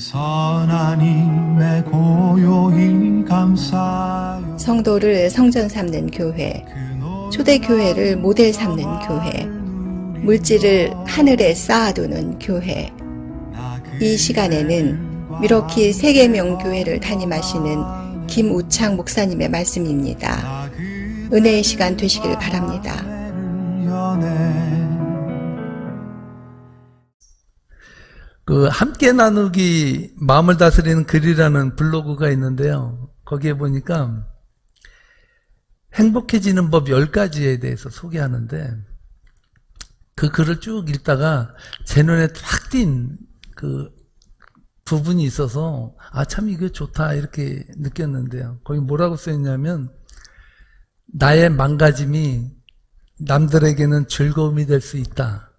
선하님의 고요히 감사요. 성도를 성전 삼는 교회, 초대교회를 모델 삼는 교회, 물질을 하늘에 쌓아두는 교회. 이 시간에는 미러키 세계명교회를 담임하시는 김우창 목사님의 말씀입니다. 은혜의 시간 되시길 바랍니다. 함께 나누기 마음을 다스리는 글이라는 블로그가 있는데요. 거기에 보니까 행복해지는 법 10가지에 대해서 소개하는데, 그 글을 쭉 읽다가 제 눈에 탁 띈 그 부분이 있어서 참 이거 좋다 이렇게 느꼈는데요. 거기 뭐라고 써있냐면, 나의 망가짐이 남들에게는 즐거움이 될 수 있다.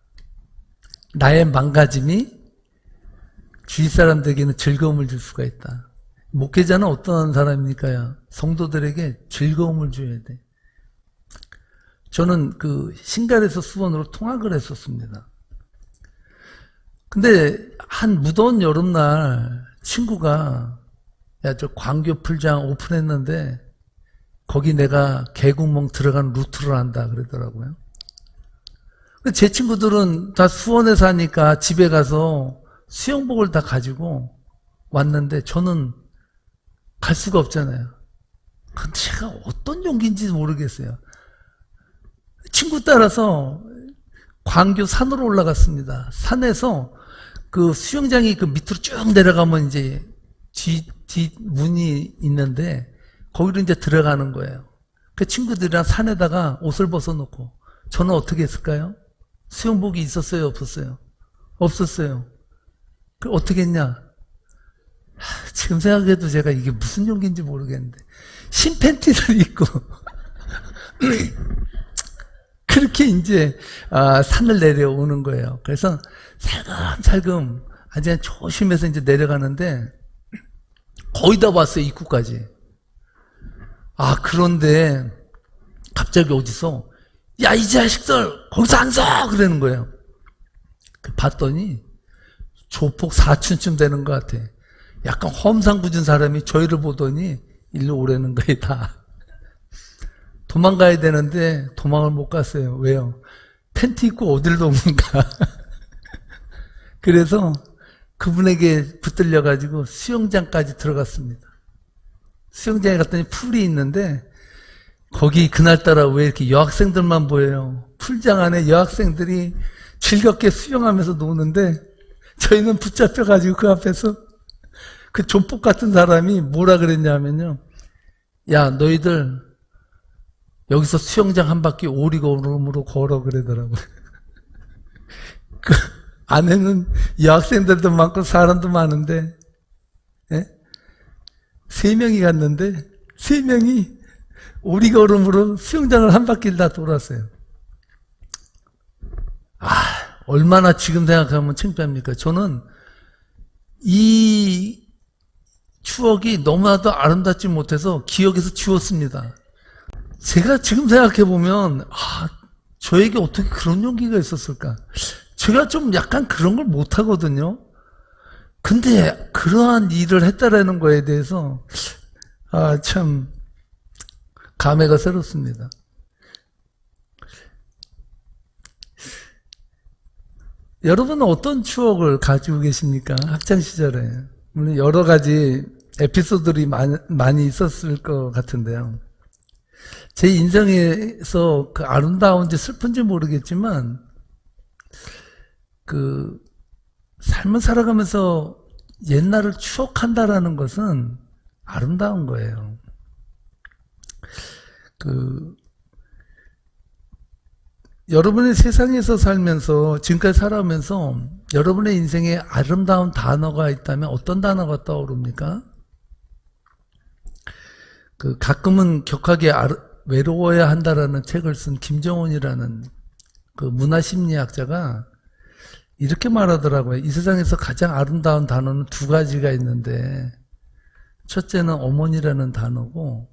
나의 망가짐이 주위 사람들에게는 즐거움을 줄 수가 있다. 목회자는 어떤 사람입니까? 성도들에게 즐거움을 줘야 돼. 저는 신갈에서 수원으로 통학을 했었습니다. 근데 한 무더운 여름날 친구가 저 광교 풀장 오픈했는데 거기 내가 개구멍 들어가는 루트를 한다 그러더라고요. 제 친구들은 다 수원에 사니까 집에 가서 수영복을 다 가지고 왔는데 저는 갈 수가 없잖아요. 근데 제가 어떤 용기인지 모르겠어요. 친구 따라서 광교 산으로 올라갔습니다. 산에서 그 수영장이 그 밑으로 쭉 내려가면 이제 뒤 문이 있는데 거기로 이제 들어가는 거예요. 그 친구들이랑 산에다가 옷을 벗어놓고 저는 어떻게 했을까요? 수영복이 있었어요? 없었어요? 없었어요. 그럼 어떻게 했냐? 지금 생각해도 제가 이게 무슨 용기인지 모르겠는데 신 팬티를 입고 그렇게 이제 산을 내려오는 거예요. 그래서 살금살금 아주 조심해서 이제 내려가는데 거의 다 왔어요. 입구까지. 그런데 갑자기 어디서 야, 이 자식들 거기서 안 서! 그러는 거예요. 봤더니 조폭 사촌쯤 되는 것 같아. 약간 험상궂은 사람이 저희를 보더니 일로 오라는 거예요. 다 도망가야 되는데 도망을 못 갔어요. 왜요? 팬티 입고 어딜 도망가. 그래서 그분에게 붙들려 가지고 수영장까지 들어갔습니다. 수영장에 갔더니 풀이 있는데 거기 그날따라 왜 이렇게 여학생들만 보여요. 풀장 안에 여학생들이 즐겁게 수영하면서 노는데 저희는 붙잡혀 가지고 그 앞에서 그 조폭 같은 사람이 뭐라 그랬냐면요, 야 너희들 여기서 수영장 한 바퀴 오리걸음으로 걸어 그러더라고요. 그 안에는 여학생들도 많고 사람도 많은데 3명이 갔는데 3명이 오리걸음으로 수영장을 한 바퀴를 다 돌았어요. 얼마나 지금 생각하면 창피합니까? 저는 이 추억이 너무나도 아름답지 못해서 기억에서 지웠습니다. 제가 지금 생각해보면 저에게 어떻게 그런 용기가 있었을까? 제가 좀 약간 그런 걸 못하거든요. 근데 그러한 일을 했다라는 거에 대해서 참 감회가 새롭습니다. 여러분은 어떤 추억을 가지고 계십니까? 학창시절에. 물론 여러 가지 에피소드들이 많이 있었을 것 같은데요. 제 인생에서 그 아름다운지 슬픈지 모르겠지만 삶을 살아가면서 옛날을 추억한다라는 것은 아름다운 거예요. 여러분의 세상에서 살면서 지금까지 살아오면서 여러분의 인생에 아름다운 단어가 있다면 어떤 단어가 떠오릅니까? 가끔은 격하게 외로워야 한다라는 책을 쓴 김정훈이라는 그 문화심리학자가 이렇게 말하더라고요. 이 세상에서 가장 아름다운 단어는 2가지가 있는데 첫째는 어머니라는 단어고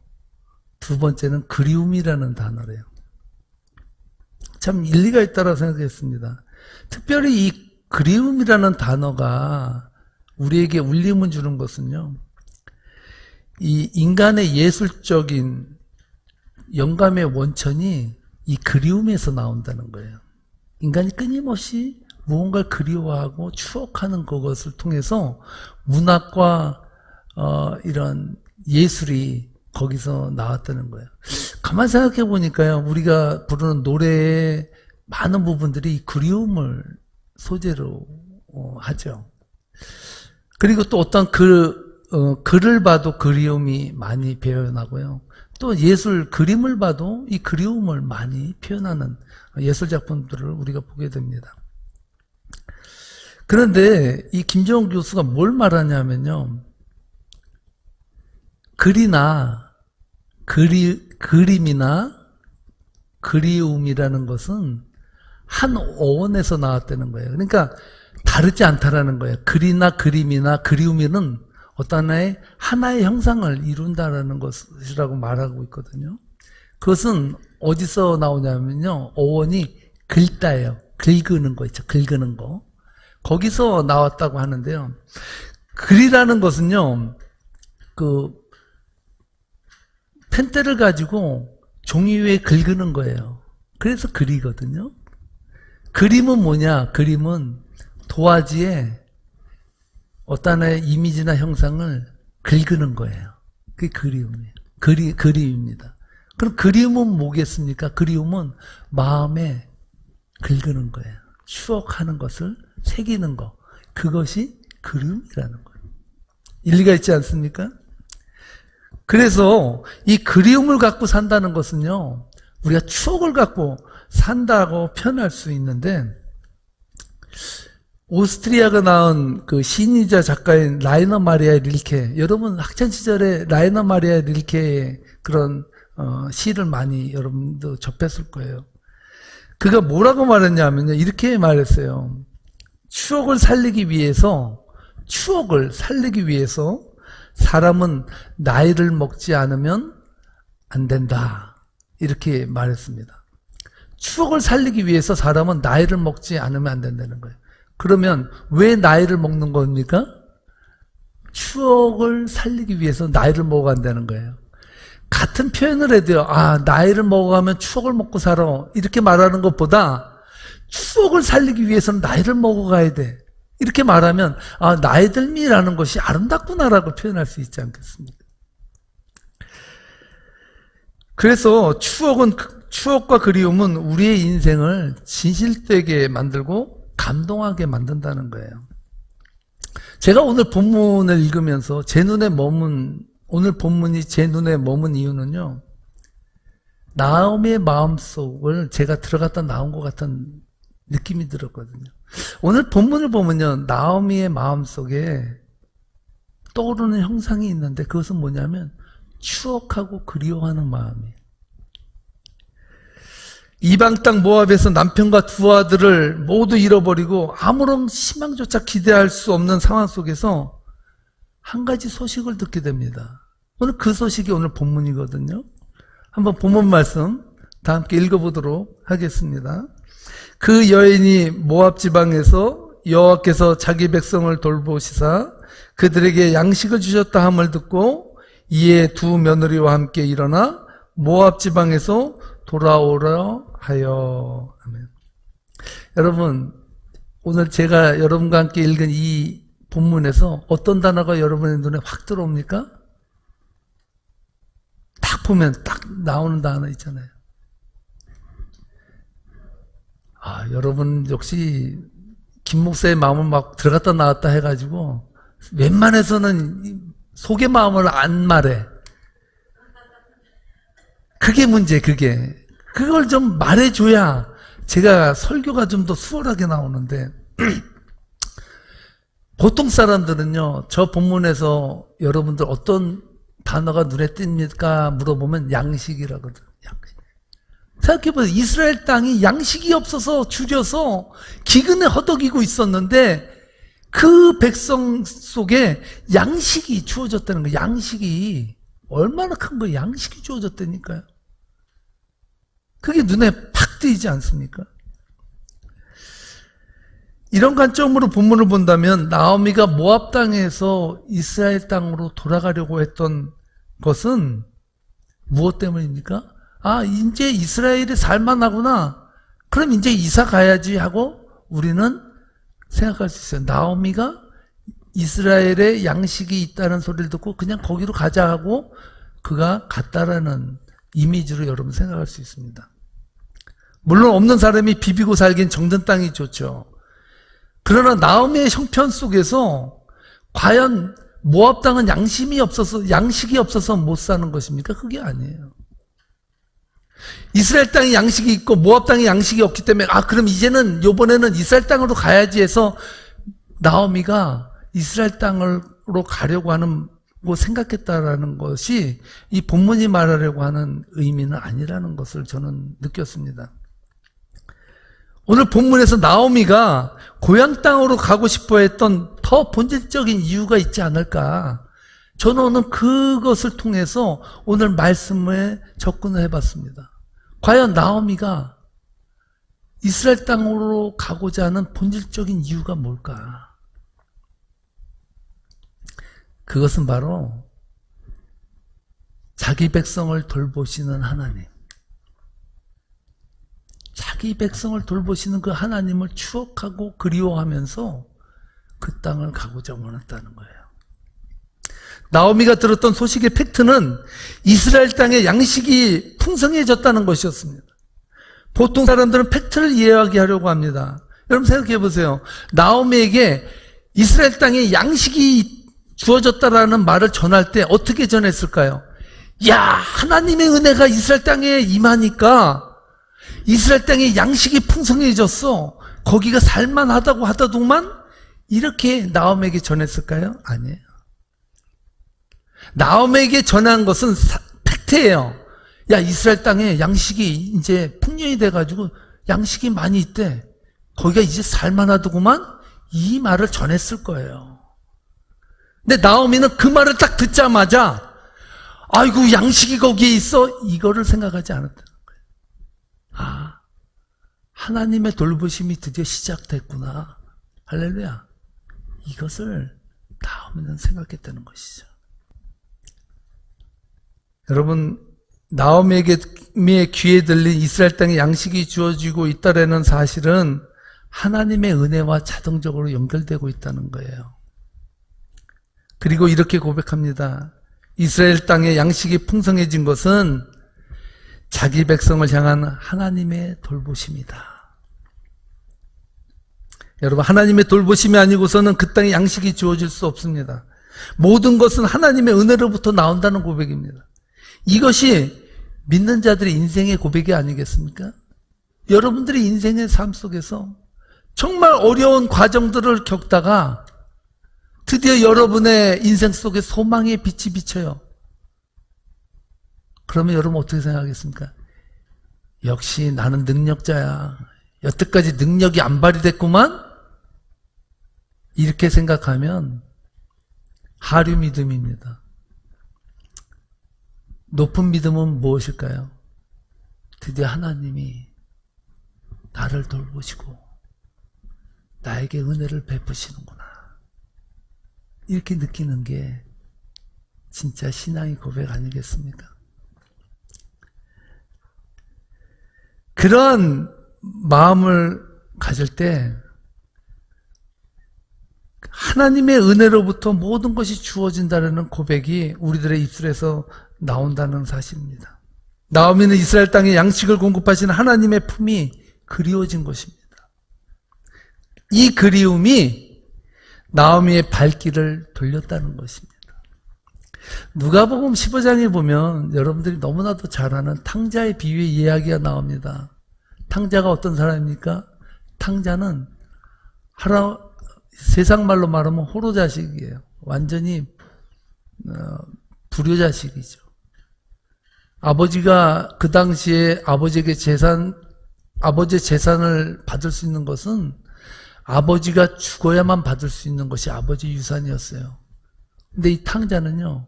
두 번째는 그리움이라는 단어래요. 참 일리가 있다고 생각했습니다. 특별히 이 그리움이라는 단어가 우리에게 울림을 주는 것은요, 이 인간의 예술적인 영감의 원천이 이 그리움에서 나온다는 거예요. 인간이 끊임없이 무언가를 그리워하고 추억하는 그것을 통해서 문학과 이런 예술이 거기서 나왔다는 거예요. 가만히 생각해 보니까요, 우리가 부르는 노래의 많은 부분들이 이 그리움을 소재로 하죠. 그리고 또 어떤 글을 봐도 그리움이 많이 표현하고요. 또 예술 그림을 봐도 이 그리움을 많이 표현하는 예술 작품들을 우리가 보게 됩니다. 그런데 이 김정은 교수가 뭘 말하냐면요, 글이나 그림이나 그리움이라는 것은 한 어원에서 나왔다는 거예요. 그러니까 다르지 않다라는 거예요. 글이나 그림이나 그리움은 어떤 하나의 형상을 이룬다라는 것이라고 말하고 있거든요. 그것은 어디서 나오냐면요, 어원이 긁다예요. 긁는 거 있죠. 긁는 거. 거기서 나왔다고 하는데요. 글이라는 것은요, 펜대를 가지고 종이 위에 긁는 거예요. 그래서 글이거든요. 그림은 뭐냐? 그림은 도화지에 어떤 이미지나 형상을 긁는 거예요. 그게 그리움이에요. 그리움입니다. 그럼 그리움은 뭐겠습니까? 그리움은 마음에 긁는 거예요. 추억하는 것을 새기는 거. 그것이 그리움이라는 거예요. 일리가 있지 않습니까? 그래서 이 그리움을 갖고 산다는 것은요, 우리가 추억을 갖고 산다고 표현할 수 있는데, 오스트리아가 낳은 그 시인이자 작가인 라이너 마리아 릴케, 여러분 학창시절에 라이너 마리아 릴케의 그런 시를 많이 여러분도 접했을 거예요. 그가 뭐라고 말했냐면요, 이렇게 말했어요. 추억을 살리기 위해서 사람은 나이를 먹지 않으면 안 된다, 이렇게 말했습니다. 추억을 살리기 위해서 사람은 나이를 먹지 않으면 안 된다는 거예요. 그러면 왜 나이를 먹는 겁니까? 추억을 살리기 위해서 나이를 먹어간다는 거예요. 같은 표현을 해도요, 나이를 먹어가면 추억을 먹고 살아, 이렇게 말하는 것보다 추억을 살리기 위해서는 나이를 먹어가야 돼, 이렇게 말하면 나이 들미라는 것이 아름답구나라고 표현할 수 있지 않겠습니까? 그래서 추억과 그리움은 우리의 인생을 진실되게 만들고 감동하게 만든다는 거예요. 제가 오늘 본문을 읽으면서 오늘 본문이 제 눈에 머문 이유는요, 나오미의 마음속을 제가 들어갔다 나온 것 같은 느낌이 들었거든요. 오늘 본문을 보면요, 나오미의 마음속에 떠오르는 형상이 있는데, 그것은 뭐냐면 추억하고 그리워하는 마음이에요. 이방 땅 모압에서 남편과 두 아들을 모두 잃어버리고 아무런 희망조차 기대할 수 없는 상황 속에서 한 가지 소식을 듣게 됩니다. 오늘 그 소식이 오늘 본문이거든요. 한번 본문 말씀 다 함께 읽어보도록 하겠습니다. 그 여인이 모압 지방에서 여호와께서 자기 백성을 돌보시사 그들에게 양식을 주셨다 함을 듣고 이에 두 며느리와 함께 일어나 모압 지방에서 돌아오려 하여. 아멘. 여러분, 오늘 제가 여러분과 함께 읽은 이 본문에서 어떤 단어가 여러분의 눈에 확 들어옵니까? 딱 보면 딱 나오는 단어 있잖아요. 여러분 역시 김 목사의 마음을 막 들어갔다 나왔다 해가지고 웬만해서는 속의 마음을 안 말해. 그게 문제, 그걸 좀 말해줘야 제가 설교가 좀 더 수월하게 나오는데, 보통 사람들은요, 저 본문에서 여러분들 어떤 단어가 눈에 띕니까? 물어보면 양식이라거든. 양식. 생각해보세요. 이스라엘 땅이 양식이 없어서 줄여서 기근에 허덕이고 있었는데, 그 백성 속에 양식이 주어졌다는 거예요. 양식이. 얼마나 큰 거예요? 양식이 주어졌다니까요. 그게 눈에 팍 띄지 않습니까? 이런 관점으로 본문을 본다면 나오미가 모압 땅에서 이스라엘 땅으로 돌아가려고 했던 것은 무엇 때문입니까? 아, 이제 이스라엘이 살만하구나. 그럼 이제 이사 가야지 하고 우리는 생각할 수 있어요. 나오미가 이스라엘에 양식이 있다는 소리를 듣고 그냥 거기로 가자 하고 그가 갔다라는 이미지로 여러분 생각할 수 있습니다. 물론 없는 사람이 비비고 살긴 정든 땅이 좋죠. 그러나 나오미의 형편 속에서 과연 모압 땅은 양식이 없어서 못 사는 것입니까? 그게 아니에요. 이스라엘 땅에 양식이 있고 모압 땅에 양식이 없기 때문에 그럼 이제는 요번에는 이스라엘 땅으로 가야지 해서 나오미가 이스라엘 땅으로 가려고 하는 거 생각했다라는 것이 이 본문이 말하려고 하는 의미는 아니라는 것을 저는 느꼈습니다. 오늘 본문에서 나오미가 고향 땅으로 가고 싶어 했던 더 본질적인 이유가 있지 않을까. 저는 오늘 그것을 통해서 오늘 말씀에 접근을 해봤습니다. 과연 나오미가 이스라엘 땅으로 가고자 하는 본질적인 이유가 뭘까? 그것은 바로 자기 백성을 돌보시는 하나님. 자기 백성을 돌보시는 그 하나님을 추억하고 그리워하면서 그 땅을 가고자 원했다는 거예요. 나오미가 들었던 소식의 팩트는 이스라엘 땅에 양식이 풍성해졌다는 것이었습니다. 보통 사람들은 팩트를 이해하게 합니다. 여러분 생각해 보세요. 나오미에게 이스라엘 땅에 양식이 주어졌다라는 말을 전할 때 어떻게 전했을까요? 야, 하나님의 은혜가 이스라엘 땅에 임하니까 이스라엘 땅에 양식이 풍성해졌어. 거기가 살만하다고 하더구만. 이렇게 나오미에게 전했을까요? 아니에요. 나오미에게 전한 것은 팩트예요. 야, 이스라엘 땅에 양식이 이제 풍년이 돼가지고 양식이 많이 있대. 거기가 이제 살만하더구만. 이 말을 전했을 거예요. 근데 나오미는 그 말을 딱 듣자마자 아이고 양식이 거기에 있어. 이거를 생각하지 않았다는 거예요. 아, 하나님의 돌보심이 드디어 시작됐구나. 할렐루야. 이것을 나오미는 생각했다는 것이죠. 여러분, 나오미에게 귀에 들린 이스라엘 땅에 양식이 주어지고 있다라는 사실은 하나님의 은혜와 자동적으로 연결되고 있다는 거예요. 그리고 이렇게 고백합니다. 이스라엘 땅에 양식이 풍성해진 것은 자기 백성을 향한 하나님의 돌보심이다. 여러분, 하나님의 돌보심이 아니고서는 그 땅에 양식이 주어질 수 없습니다. 모든 것은 하나님의 은혜로부터 나온다는 고백입니다. 이것이 믿는 자들의 인생의 고백이 아니겠습니까? 여러분들의 인생의 삶 속에서 정말 어려운 과정들을 겪다가 드디어 여러분의 인생 속에 소망의 빛이 비쳐요. 그러면 여러분 어떻게 생각하겠습니까? 역시 나는 능력자야. 여태까지 능력이 안 발휘됐구만? 이렇게 생각하면 하류 믿음입니다. 높은 믿음은 무엇일까요? 드디어 하나님이 나를 돌보시고 나에게 은혜를 베푸시는구나. 이렇게 느끼는 게 진짜 신앙의 고백 아니겠습니까? 그런 마음을 가질 때 하나님의 은혜로부터 모든 것이 주어진다는 고백이 우리들의 입술에서 나온다는 사실입니다. 나오미는 이스라엘 땅에 양식을 공급하시는 하나님의 품이 그리워진 것입니다. 이 그리움이 나오미의 발길을 돌렸다는 것입니다. 누가복음 15장에 보면 여러분들이 너무나도 잘 아는 탕자의 비유의 이야기가 나옵니다. 탕자가 어떤 사람입니까? 탕자는 세상 말로 말하면 호로자식이에요. 완전히 불효자식이죠. 아버지가 그 당시에 아버지의 재산을 받을 수 있는 것은 아버지가 죽어야만 받을 수 있는 것이 아버지 유산이었어요. 근데 이 탕자는요,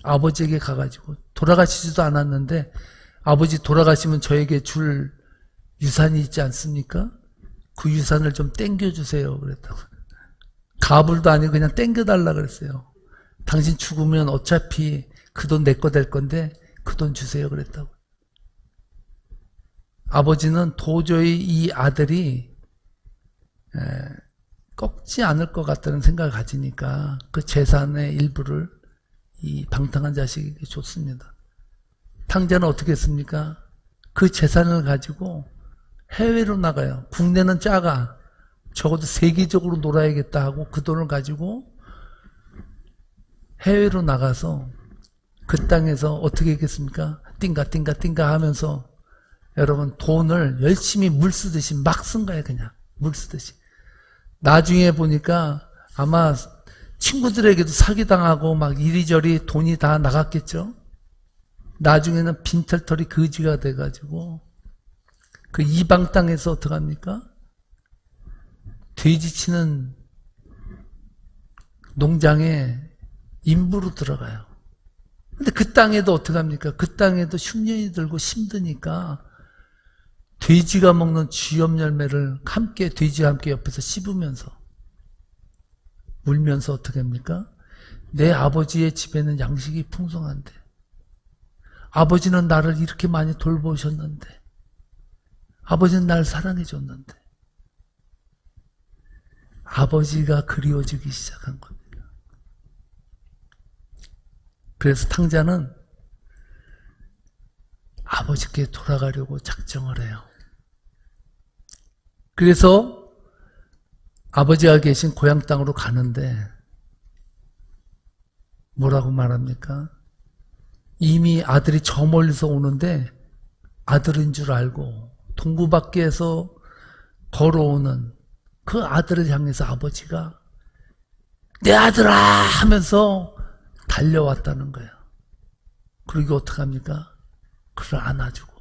아버지에게 가가지고 돌아가시지도 않았는데 아버지 돌아가시면 저에게 줄 유산이 있지 않습니까? 그 유산을 좀 땡겨주세요. 그랬다고. 가불도 아니고 그냥 땡겨달라 그랬어요. 당신 죽으면 어차피 그 돈 내 거 될 건데 그 돈 주세요. 그랬다고. 아버지는 도저히 이 아들이 꺾지 않을 것 같다는 생각을 가지니까 그 재산의 일부를 이 방탕한 자식에게 줬습니다. 탕자는 어떻게 했습니까? 그 재산을 가지고 해외로 나가요. 국내는 작아. 적어도 세계적으로 놀아야겠다 하고 그 돈을 가지고 해외로 나가서 그 땅에서 어떻게 했겠습니까? 띵가 하면서 여러분 돈을 열심히 물 쓰듯이 막 쓴 거예요. 그냥 물 쓰듯이. 나중에 보니까 아마 친구들에게도 사기당하고 막 이리저리 돈이 다 나갔겠죠. 나중에는 빈털터리 거지가 돼가지고 그 이방 땅에서 어떡합니까? 돼지 치는 농장에 인부로 들어가요. 근데 그 땅에도 어떡합니까? 그 땅에도 흉년이 들고 힘드니까 돼지가 먹는 쥐염 열매를 함께 돼지와 함께 옆에서 씹으면서 울면서 어떻게 합니까? 내 아버지의 집에는 양식이 풍성한데 아버지는 나를 이렇게 많이 돌보셨는데 아버지는 날 사랑해 줬는데 아버지가 그리워지기 시작한 겁니다. 그래서 탕자는 아버지께 돌아가려고 작정을 해요. 그래서 아버지가 계신 고향 땅으로 가는데 뭐라고 말합니까? 이미 아들이 저 멀리서 오는데 아들인 줄 알고 동구 밖에서 걸어오는 그 아들을 향해서 아버지가 내 아들아 하면서 달려왔다는 거예요. 그리고 어떡합니까? 그를 안아주고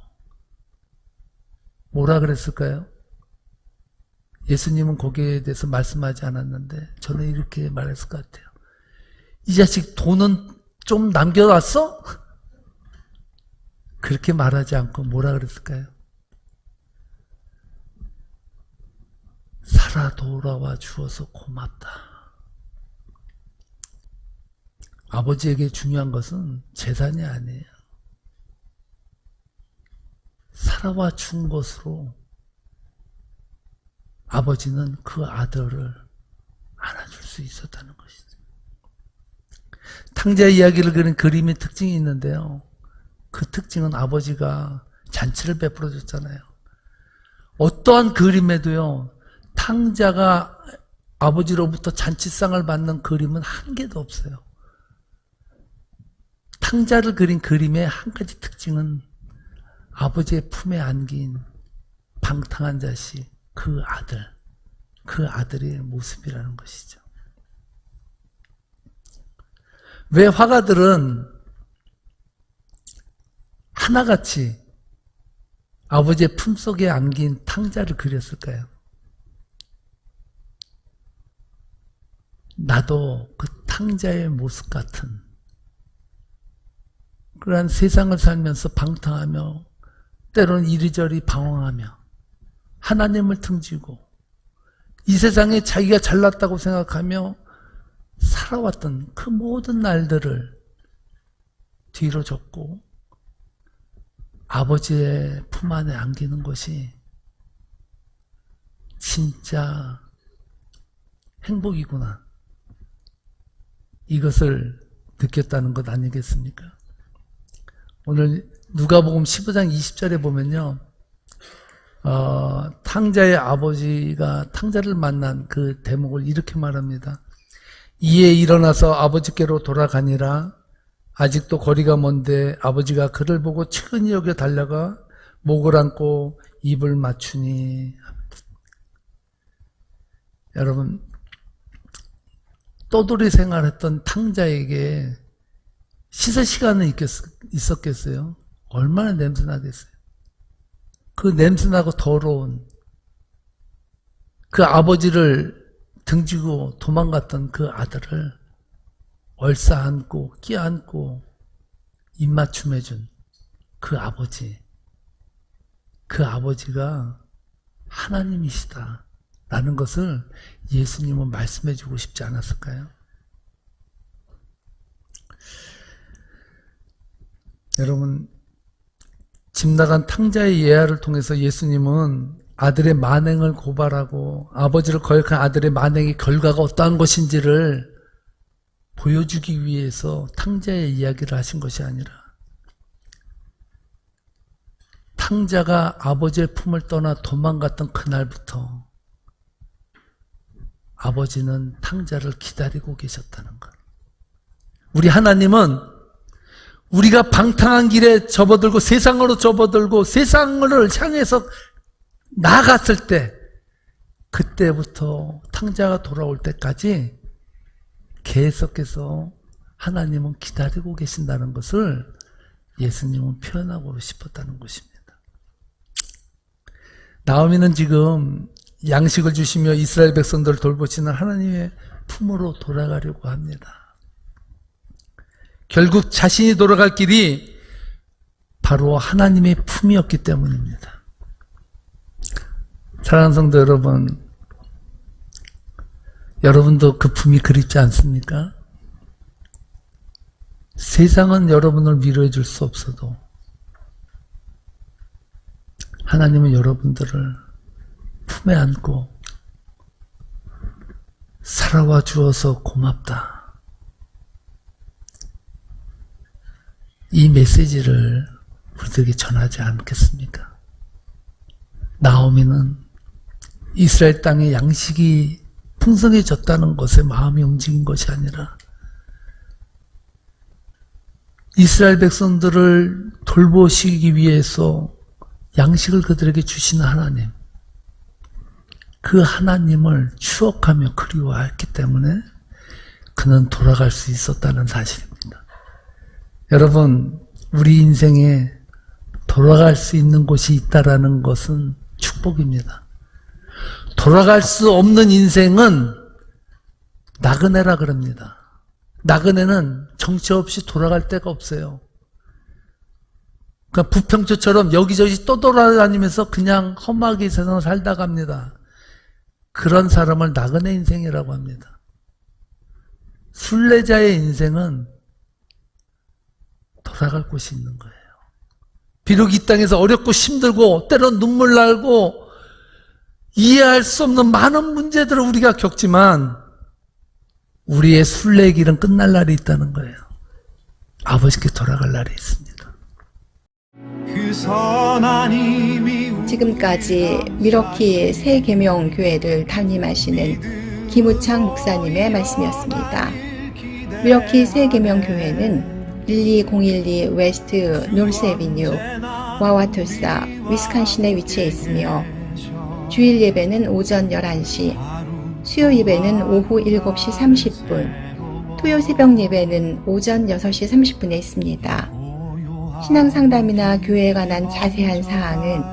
뭐라 그랬을까요? 예수님은 거기에 대해서 말씀하지 않았는데 저는 이렇게 말했을 것 같아요. 이 자식 돈은 좀 남겨놨어? 그렇게 말하지 않고 뭐라 그랬을까요? 살아 돌아와 주어서 고맙다. 아버지에게 중요한 것은 재산이 아니에요. 살아와 준 것으로 아버지는 그 아들을 안아줄 수 있었다는 것이죠. 탕자 이야기를 그린 그림의 특징이 있는데요. 그 특징은 아버지가 잔치를 베풀어 줬잖아요. 어떠한 그림에도요. 탕자가 아버지로부터 잔치상을 받는 그림은 한 개도 없어요. 탕자를 그린 그림의 한 가지 특징은 아버지의 품에 안긴 방탕한 자식, 그 아들의 모습이라는 것이죠. 왜 화가들은 하나같이 아버지의 품속에 안긴 탕자를 그렸을까요? 나도 그 탕자의 모습 같은 그러한 세상을 살면서 방탕하며 때로는 이리저리 방황하며 하나님을 등지고 이 세상에 자기가 잘났다고 생각하며 살아왔던 그 모든 날들을 뒤로 접고 아버지의 품 안에 안기는 것이 진짜 행복이구나. 이것을 느꼈다는 것 아니겠습니까? 오늘 누가복음 15장 20절에 보면요. 탕자의 아버지가 탕자를 만난 그 대목을 이렇게 말합니다. 이에 일어나서 아버지께로 돌아가니라. 아직도 거리가 먼데 아버지가 그를 보고 측은히 여겨 달려가 목을 안고 입을 맞추니. 여러분, 떠돌이 생활했던 탕자에게 시세 시간은 있었겠어요? 얼마나 냄새나겠어요? 그 냄새나고 더러운 그 아버지를 등지고 도망갔던 그 아들을 얼싸안고 끼안고 입맞춤해준 그 아버지가 하나님이시다 라는 것을 예수님은 말씀해 주고 싶지 않았을까요? 여러분, 집 나간 탕자의 예화를 통해서 예수님은 아들의 만행을 고발하고 아버지를 거역한 아들의 만행의 결과가 어떠한 것인지를 보여주기 위해서 탕자의 이야기를 하신 것이 아니라 탕자가 아버지의 품을 떠나 도망갔던 그날부터 아버지는 탕자를 기다리고 계셨다는 것. 우리 하나님은 우리가 방탕한 길에 접어들고 세상으로 접어들고 세상을 향해서 나갔을 때 그때부터 탕자가 돌아올 때까지 계속해서 하나님은 기다리고 계신다는 것을 예수님은 표현하고 싶었다는 것입니다. 나오미는 지금 양식을 주시며 이스라엘 백성들을 돌보시는 하나님의 품으로 돌아가려고 합니다. 결국 자신이 돌아갈 길이 바로 하나님의 품이었기 때문입니다. 사랑하는 성도 여러분, 여러분도 그 품이 그립지 않습니까? 세상은 여러분을 위로해 줄 수 없어도 하나님은 여러분들을 품에 안고 살아와 주어서 고맙다. 이 메시지를 우리들에게 전하지 않겠습니까? 나오미는 이스라엘 땅에 양식이 풍성해졌다는 것에 마음이 움직인 것이 아니라 이스라엘 백성들을 돌보시기 위해서 양식을 그들에게 주시는 하나님, 그 하나님을 추억하며 그리워했기 때문에 그는 돌아갈 수 있었다는 사실입니다. 여러분, 우리 인생에 돌아갈 수 있는 곳이 있다라는 것은 축복입니다. 돌아갈 수 없는 인생은 나그네라 그럽니다. 나그네는 정처 없이 돌아갈 데가 없어요. 그러니까 부평초처럼 여기저기 또 돌아다니면서 그냥 험하게 세상을 살다 갑니다. 그런 사람을 나그네 인생이라고 합니다. 순례자의 인생은 돌아갈 곳이 있는 거예요. 비록 이 땅에서 어렵고 힘들고 때론 눈물 나고 이해할 수 없는 많은 문제들을 우리가 겪지만 우리의 순례의 길은 끝날 날이 있다는 거예요. 아버지께 돌아갈 날이 있습니다. 그 선한 힘이 지금까지 미러키 새계명교회를 담임하시는 김우창 목사님의 말씀이었습니다. 미러키 새계명교회는 12012 웨스트 노스 애비뉴 와와토사 위스콘신에 위치해 있으며 주일 예배는 오전 11시, 수요 예배는 오후 7시 30분, 토요 새벽 예배는 오전 6시 30분에 있습니다. 신앙 상담이나 교회에 관한 자세한 사항은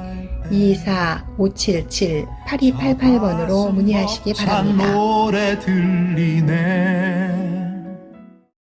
224-577-8288번으로 문의하시기 바랍니다. 노래 들리네.